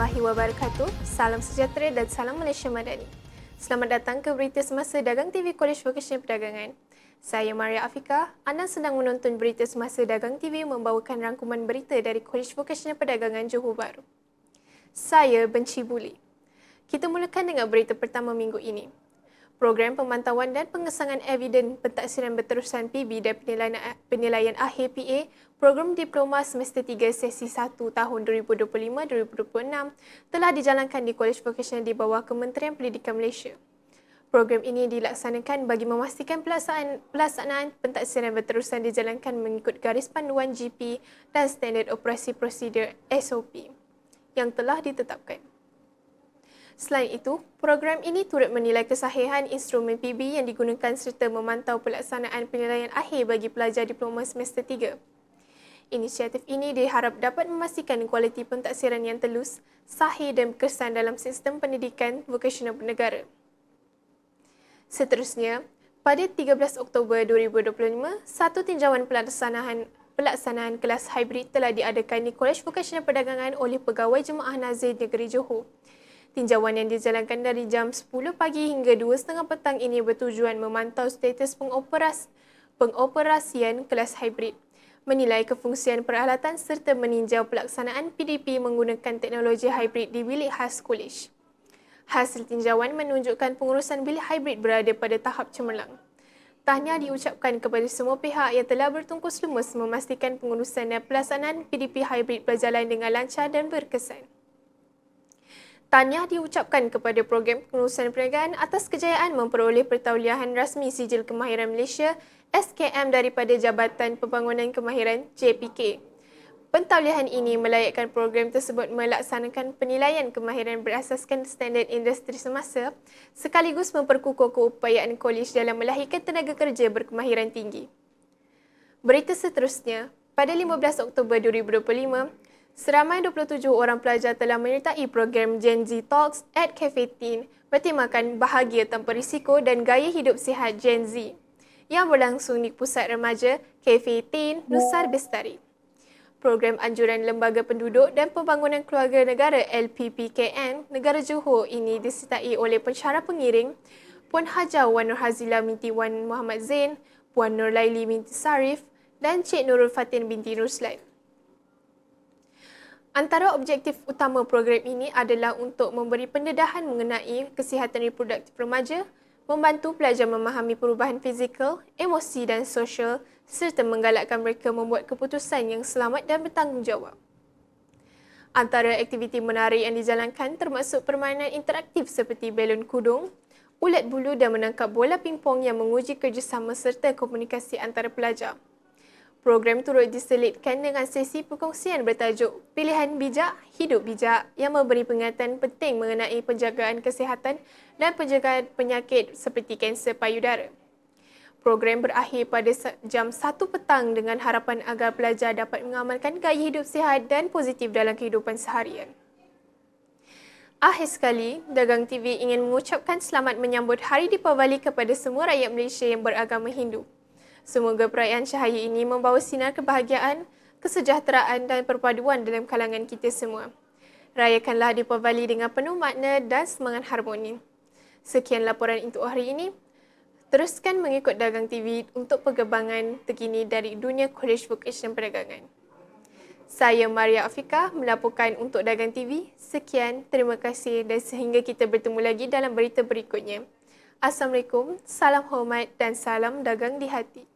warahmatullahi wabarakatuh. Salam sejahtera dan salam Malaysia Madani. Selamat datang ke Berita Semasa Dagang TV Kolej Vokasional Perdagangan. Saya Maria Afika. Anda sedang menonton Berita Semasa Dagang TV membawakan rangkuman berita dari Kolej Vokasional Perdagangan Johor Bahru. Saya benci buli. Kita mulakan dengan berita pertama minggu ini. Program pemantauan dan pengesangan eviden pentaksiran berterusan PB dan penilaian akhir PA, Program Diploma Semester 3 Sesi 1 tahun 2025-2026 telah dijalankan di Kolej Vokasional di bawah Kementerian Pendidikan Malaysia. Program ini dilaksanakan bagi memastikan pelaksanaan pentaksiran berterusan dijalankan mengikut garis panduan GP dan standard operasi prosedur SOP yang telah ditetapkan. Selain itu, program ini turut menilai kesahihan instrumen PB yang digunakan serta memantau pelaksanaan penilaian akhir bagi pelajar diploma semester 3. Inisiatif ini diharap dapat memastikan kualiti pentaksiran yang telus, sahih dan berkesan dalam sistem pendidikan vokasional negara. Seterusnya, pada 13 Oktober 2025, satu tinjauan pelaksanaan kelas hybrid telah diadakan di Kolej Vokasional Perdagangan oleh Pegawai Jemaah Nazir Negeri Johor. Tinjauan yang dijalankan dari jam 10 pagi hingga 2.30 petang ini bertujuan memantau status pengoperasian kelas hybrid, menilai kefungsian peralatan serta meninjau pelaksanaan PDP menggunakan teknologi hybrid di bilik khas kolej. Hasil tinjauan menunjukkan pengurusan bilik hybrid berada pada tahap cemerlang. Tahniah diucapkan kepada semua pihak yang telah bertungkus lumus memastikan pengurusan dan pelaksanaan PDP hybrid berjalan dengan lancar dan berkesan. Tahniah diucapkan kepada Program Pengurusan Perniagaan atas kejayaan memperoleh pertauliahan rasmi Sijil Kemahiran Malaysia SKM daripada Jabatan Pembangunan Kemahiran JPK. Pentauliahan ini melayakkan program tersebut melaksanakan penilaian kemahiran berasaskan standard industri semasa sekaligus memperkukuh keupayaan kolej dalam melahirkan tenaga kerja berkemahiran tinggi. Berita seterusnya, pada 15 Oktober 2025, seramai 27 orang pelajar telah menyertai program Gen Z Talks at Cafe Teen bertemakan bahagia tanpa risiko dan gaya hidup sihat Gen Z yang berlangsung di Pusat Remaja Cafe Teen Nusar Bestari. Program Anjuran Lembaga Penduduk dan Pembangunan Keluarga Negara LPPKN Negara Johor ini disertai oleh pensyarah pengiring Puan Hajah Wan Nur Hazila binti Wan Muhammad Zain, Puan Nur Laili binti Sarif dan Cik Nurul Fatin binti Ruslan. Antara objektif utama program ini adalah untuk memberi pendedahan mengenai kesihatan reproduktif remaja, membantu pelajar memahami perubahan fizikal, emosi dan sosial serta menggalakkan mereka membuat keputusan yang selamat dan bertanggungjawab. Antara aktiviti menarik yang dijalankan termasuk permainan interaktif seperti belon kudung, ulat bulu dan menangkap bola pingpong yang menguji kerjasama serta komunikasi antara pelajar. Program turut diselitkan dengan sesi perkongsian bertajuk Pilihan Bijak, Hidup Bijak yang memberi peringatan penting mengenai penjagaan kesihatan dan penjagaan penyakit seperti kanser payudara. Program berakhir pada jam 1 petang dengan harapan agar pelajar dapat mengamalkan gaya hidup sihat dan positif dalam kehidupan seharian. Akhir sekali, Dagang TV ingin mengucapkan selamat menyambut Hari Deepavali kepada semua rakyat Malaysia yang beragama Hindu. Semoga perayaan cahaya ini membawa sinar kebahagiaan, kesejahteraan dan perpaduan dalam kalangan kita semua. Rayakanlah Deepavali dengan penuh makna dan semangat harmoni. Sekian laporan untuk hari ini. Teruskan mengikut Dagang TV untuk perkembangan terkini dari dunia Kolej Vokasional Perdagangan. Saya Maria Afika melaporkan untuk Dagang TV. Sekian, terima kasih dan sehingga kita bertemu lagi dalam berita berikutnya. Assalamualaikum, salam hormat dan salam dagang di hati.